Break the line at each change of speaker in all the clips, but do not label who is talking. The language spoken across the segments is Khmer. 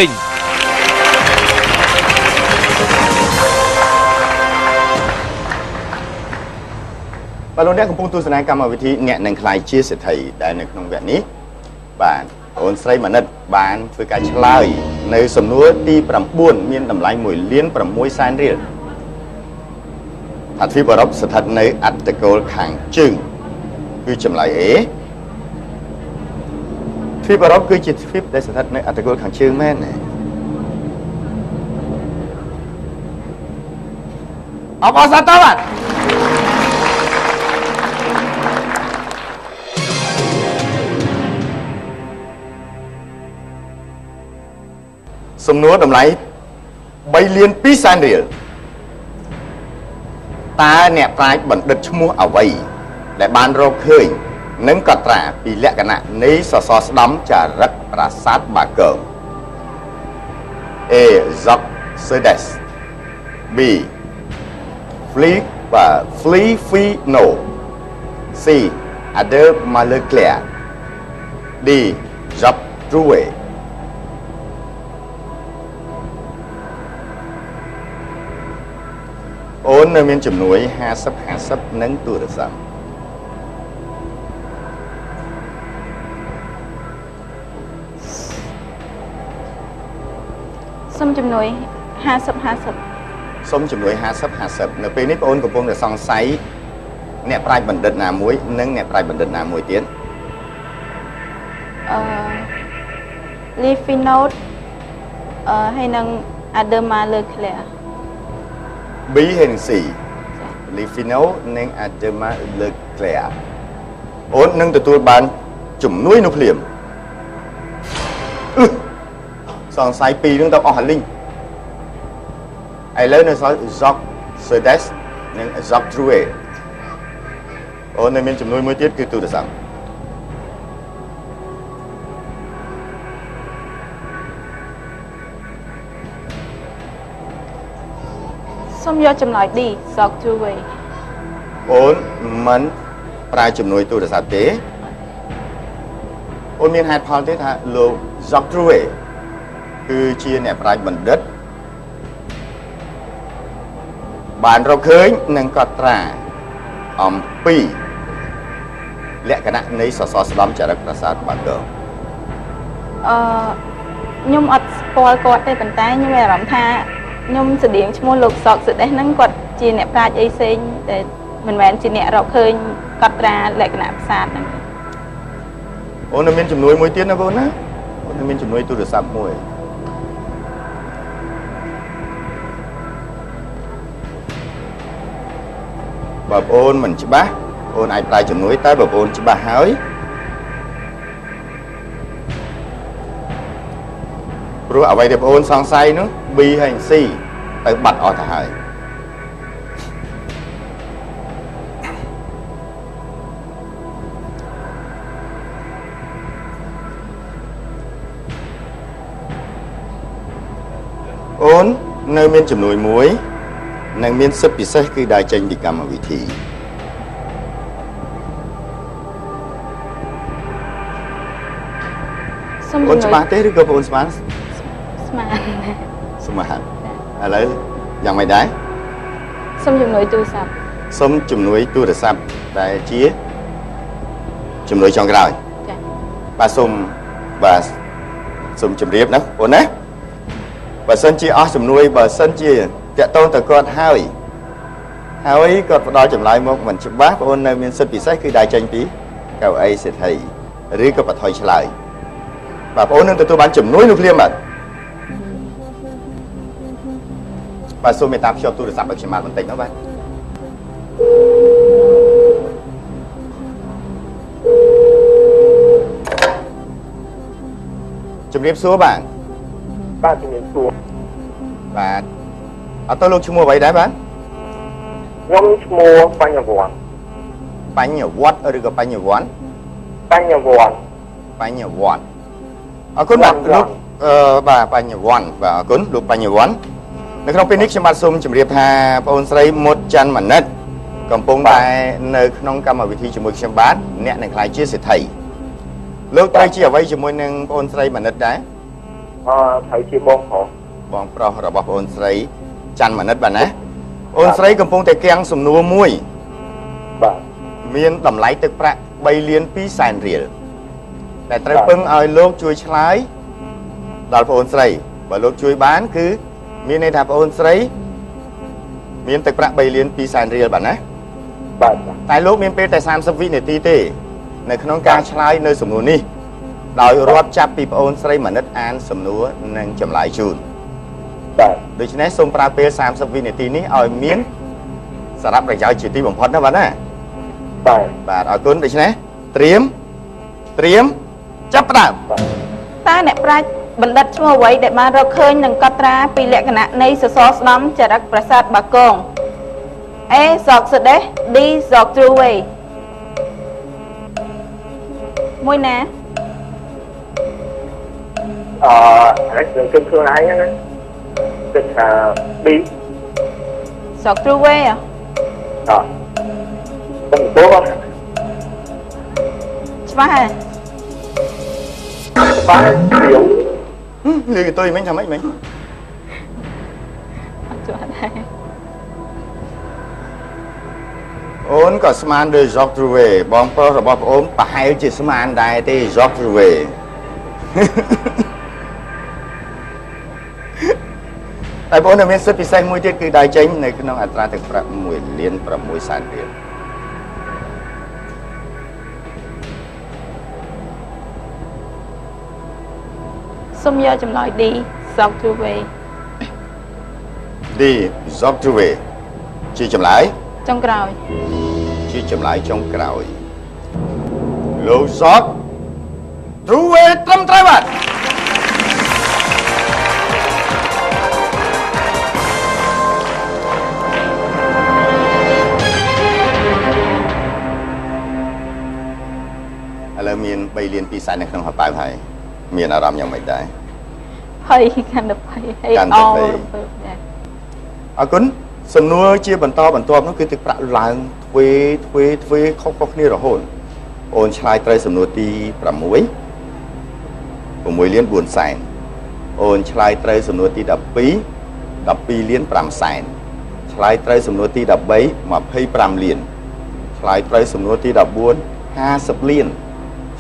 ទិញបាទលោកអ្នកកំពុងទស្សនាកម្មវិធីអ្នកនឹងខ្លាយជាសេដ្ឋីដែលនៅក្នុងវគ្គនេះបាទអូនស្រីមនិតបានធ្វើការឆ្លើយនៅសំណួរទី9មានតម្លៃ1,600,000 រៀលថាទ្វីបអឺរ៉ុបស្ថិតនៅអត្តកូលខាងជើងគឺចម្លើយ A ទ្វីបអឺរ៉ុបគឺជាទ្វីបដែលស្ថិតនៅអត្តកូលខាងជើងមែនទេអបអរសាទរបាទសំណួរតម្លៃ3,200,000 រៀលតើអ្នកប្រាជ្ញបណ្ឌិតឈ្មោះអ្វីដែលបានរកឃើញនិងកត់ត្រាពីលក្ខណៈនៃសសរស្តម្ភចារឹកប្រាសាទបាគង A. Jacques Cédès B. Flifino C. Adolphe Malleclerc D. Jacques Drouetអូននៅមានចំនួន50 និងទូរស័ព្ទ
សុំជំនួយ50
សុំជំនួយ50 នៅពេលនេះបងអូនកំពុងតែសង្ស័យអ្នកប្រាជ្ញបណ្ឌិតណាមួយនិងអ្នកប្រាជ្ញបណ្ឌិតណាមួយទៀត
Flifino ហើយនឹង Adolphe Malleclerc
B ហើយនិង C Flifino និង Adolphe Malleclerc អូននឹងទទួលបានជំនួយនោះភ្លាមសង្ស័យពីរនឹងទៅអស់ហើយលីងឥឡូវនៅសល់ Jacques Cédès និង Jacques Drouet អូននៅមានជំនួយមួយទៀតគឺទូរស័ព្ទ
សុំយកចម្លើយ D Jacques Drouet
អូនមិនប្រើជំនួយទូរស័ព្ទទេអូនមានហេតុផលទេថាលោក Jacques Drouet គឺជាអ្នកប្រាជ្ញបណ្ឌិតបានរកឃើញនិងកត់ត្រាអំពីលក្ខណៈនៃសសរស្តម្ភចារឹកប្រាសាទបាគង
ខ្ញុំអត់ស្គាល់គាត់ទេប៉ុន្តែខ្ញុំមានអារម្មណ៍ថាខ្ញុំស្តៀងឈ្មោះលោកសកសុដេសហ្នឹងគាត់ជាអ្នកប្រាជ្ញអីផ្សេងតែមិនមែនជាអ្នករកឃើញកត់ត្រាលក្ខណៈប្រាសាទហ្នឹង
អូនមានជំនួយមួយទៀតណាបងណាអូនមានជំនួយទូរស័ព្ទមួយបើបងអូនមិនច្បាស់អូនអាចប្រើជំនួយតែបើបងអូនច្បាស់ហើយព្រោះអ្វីដែលបងអូនសង្ស័យនោះ B ហើយ C ទៅបាត់អស់ទៅហើយអូននៅមានជំនួយមួយនិងមានសិទ្ធិពិសេសគឺដើរចេញពីកម្មវិធីអូនច្បាស់ទេឬក៏បងអូនស្មាន
ស្មាន
ឥឡូវយ៉ាងម៉េចដែរ
សុំជំនួយទូរស័ព្ទ
សុំជំនួយទូរស័ព្ទដែលជាជំនួយចុងក្រោយ
ចា៎
បាទសុំជម្រាបណាបងណាបើសិនជាអស់ជំនួយបើសិនជាតាក់ទងទៅគាត់ហើយគាត់ផ្ដល់ចម្លើយមកមិនច្បាស់បងអូននៅមានសិទ្ធិពិសេសគឺដើរចេញពីកៅអីសេដ្ឋីឬក៏បន្ថយឆ្លើយបាទបងអូននឹងទទួលបានជំនួយនោះភ្លាមបាទសូមមេត្តាភ្ជាប់ទូរស័ព្ទឲ្យខ្ញុំបានបន្តិចមកបាទជំរាបសួរបាទ
ជំរាបសួរ
បាទអត់ទៅលោកឈ្មោះអ្វីដែរបាទ
ខ្ញុំឈ្មោះបញ្ញវន្ត
ឬក៏បញ្ញវន្តអរគុណបាទលោកបាទបញ្ញវន្តបាទអរគុណលោកបញ្ញវន្តនៅក្នុងពេលនេះខ្ញុំបាទសូមជម្រាបថាបងអូនស្រីមុតច័ន្ទមនិតកំពុងតែនៅក្នុងកម្មវិធីជាមួយខ្ញុំបាទអ្នកនឹងខ្លាយជាសេដ្ឋីលោកត្រូវជាអ្វីជាមួយនឹងបងអូនស្រីមនិតដែរ
thầy chia bông hổ
បងប្រុសរបស់បងអូនស្រីច័ន្ទមនិតបាទណាអូនស្រីកំពុងតែគាំងសំណួរមួយ
បាទ
មានតម្លៃទឹកប្រាក់3លាន2សែនរៀលតែត្រូវពឹងឲ្យលោកជួយឆ្លើយដល់បងអូនស្រីបើលោកជួយបានគឺមានន័យថាបងអូនស្រីមានទឹកប្រាក់3លាន2សែនរៀលបាទណា
បាទ
តែលោកមានពេលតែ30វិនាទីទេនៅក្នុងការឆ្លើយនៅសំណួរនេះដោយរាប់ចាប់ពីបងអូនស្រីមនិតអានសំណួរនិងចម្លើយជូន
បាទ
ដូច្នេះសូមប្រើពេល30វិនាទីនេះឲ្យមានសារៈប្រយោជន៍ជាទីបំផុតណាបាទណា
បាទ
បាទអរគុណដូច្នេះត្រៀមចាប់ផ្ដើម
តើអ្នកប្រាជ្ញបណ្ឌិតឈ្មោះអ្វីដែលបានរកឃើញនិងកត់ត្រាពីលក្ខណៈនៃសសរស្តម្ភចរិតប្រាសាទបាគង A សោកសដេះ D សោកទ្រូវេមួយណា
anh đừng kinh thương ai nhé tức là đi
សោកទ្រូវេ
rồi không tốt không
ច្បាស់ហើយ
ba triệu
លឺកតុយមិញថាម៉េចមិញ
អត់ច្បាស់ដែរ
អូនក៏ស្មានដូច Jacques Trouvé បងប្រុសរបស់ប្អូនប្រហែលជាស្មានដែរទេ Jacques Trouvé តែបងប្អូននៅមានសិទ្ធិពិសេសមួយទៀតគឺដៃចេញនៅក្នុងអត្រាទឹកប្រាក់1លាន6សែនរៀល
សូមយកចម្លើយ D សោកទ្រូវេ
D Jacques Trouvé ជាចម្លើយ
ចុងក្រោយ
ជាចម្លើយចុងក្រោយលោក Jacques Trouvé ត្រឹមត្រូវបាទ ឥឡូវមាន3លាន2សែននៅក្នុងហប៉ៅហើយមានអារម្មណ៍យ៉ាងម៉េចដែរ
ហើយកាន់តែភ័យហើយ
កាន់
អ
តែ
រ
ភ័យ
រំភើបដែរ
អរគុណសំណួរជាបន្តបន្ទាប់នោះគឺទឹកប្រាក់ឡើងទ្វេខុសៗគ្នារហូតអូនឆ្លើយត្រូវសំណួរទី6 6លាន4សែនអូនឆ្លើយត្រូវសំណួរទី12 12លាន5សែនឆ្លើយត្រូវសំណួរទី13 25លានឆ្លើយត្រូវសំណួរទី14 50លាន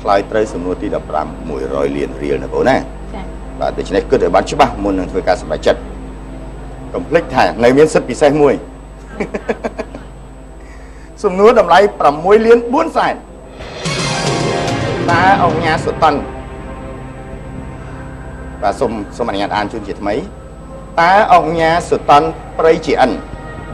ឆ្លើយត្រូវសំណួរទី15 100លានរៀលណាបងណា
ចា៎
បាទដូច្នេះគិតឲ្យបានច្បាស់មុននឹងធ្វើការសម្រេចចិត្តកុំភ្លេចថានៅមានសិទ្ធិពិសេសមួយ សំណួរតម្លៃ6លាន4សែនតើអង្គញាសុតនបាទសូមអនុញ្ញាតអានជូនជាថ្មីតើអង្គញាសុតនព្រៃជាអិន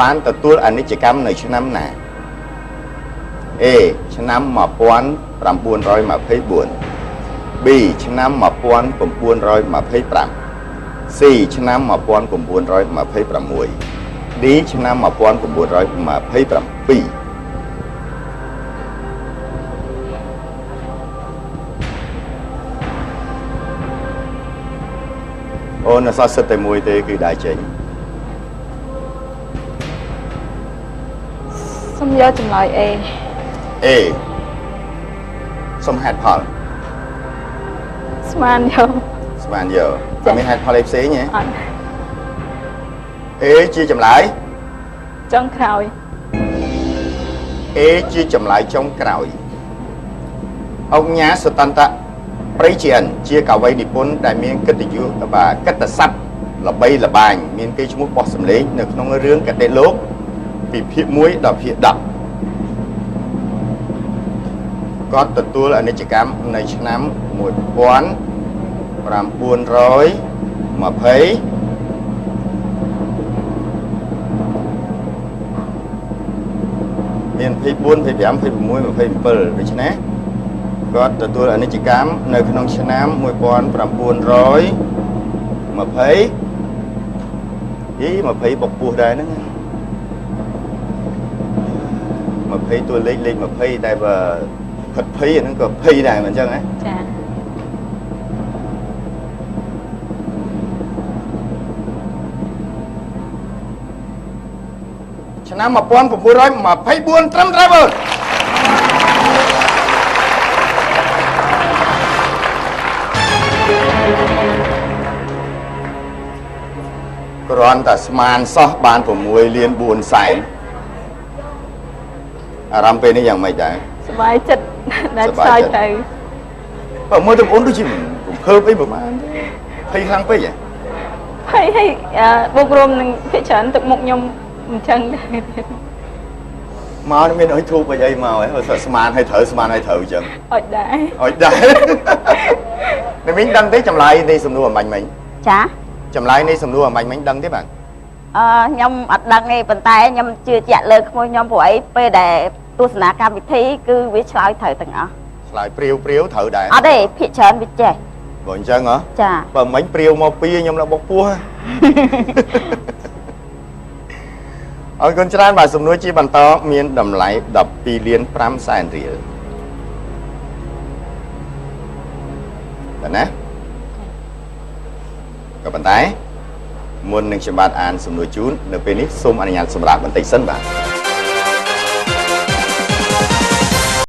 បានទទួលអនិច្ចកម្មនៅឆ្នាំណា A ឆ្នាំ1924 B ឆ្នាំ1925 C ឆ្នាំ1926 D ឆ្នាំ1927 អូនអសរសិទ្ធតែមួយទេគឺដែរចេញ
សូមយកចម្លើយ A
A សុំហេតុផល
ស្មានយក
ស្មានយកតែមានហេតុផលអីផ្សេងទេ
អត់
A ជាចម្លើយ
ចុងក្រោយ
A ជាចម្លើយចុងក្រោយអង្គញាសតន្តៈព្រៃជាអិនជាកវីនិពន្ធដែលមានកិត្តិយសបាទកិត្តិស័ព្ទល្បីល្បាញមានគេឈ្មោះបោះសម្លេងនៅក្នុងរឿងកតេលោកពីភាគ1ដល់ភាគ10គាត់ទទួលអនិច្ចកម្មនៅឆ្នាំ1920 មាន 24 25 26 27 ដូច្នេះគាត់ទទួលអនិច្ចកម្មនៅក្នុងឆ្នាំ1920 20បុកពោះដែរហ្នឹង20តួលេខ20តែបើផិតភ័យអាហ្នឹងក៏ភ័យដែរមិនអញ្ចឹងហ៎
ចា
ឆ្នាំ1924ត្រឹមត្រូវបង គ្រាន់តែស្មានសោះបាន6លាន4សែនអារម្មណ៍ពេលនេះយ៉ាងម៉េចដែរ
សុបាយចិត្តដែលឆ្លើយត្រូវ
បើមើលទៅបងអូនដូចជារំភើបអីប្រហែលភ័យខ្លាំងពេកហ៎
ហើយបូករួមនឹងភាគច្រើនទឹកមុខខ្ញុំអញ្ចឹងដែរ
មកនេះមានអុយធូបអីមកហ៎ហើយស្មានឲ្យត្រូវស្មានឲ្យត្រូវអញ្ចឹង
អត់ដែរ
អុយដែរនេះមីងដឹងទេចម្លើយនៃសំណួរអាមាញ់មិញ
ចា
ចម្លើយនៃសំណួរអាមាញ់មិញដឹងទេបាទ
ខ្ញុំអត់ដឹងទេប៉ុន្តែខ្ញុំជឿជាក់លើក្មួយខ្ញុំព្រោះអីពេលដែលទស្សនាកម្មវិធីគឺវាឆ្លើយត្រូវទាំងអស់
ឆ្លើយព្រាវត្រូវដែរ
អត់ទេភាគច្រើនវាចេះ
បើអញ្ចឹងហ៎
ចា
បើមិញព្រាវមកពីខ្ញុំឡើងបុកពោះ អរគុណច្រើនបាទសំណួរជាបន្តមានតម្លៃ12លាន5សែនរៀលបាទណាក៏ប៉ុន្តែមុននឹងខ្ញុំបាទអានសំណួរជូននៅពេលនេះសូមអនុញ្ញាតសម្រាប់បន្តិចសិនបាទ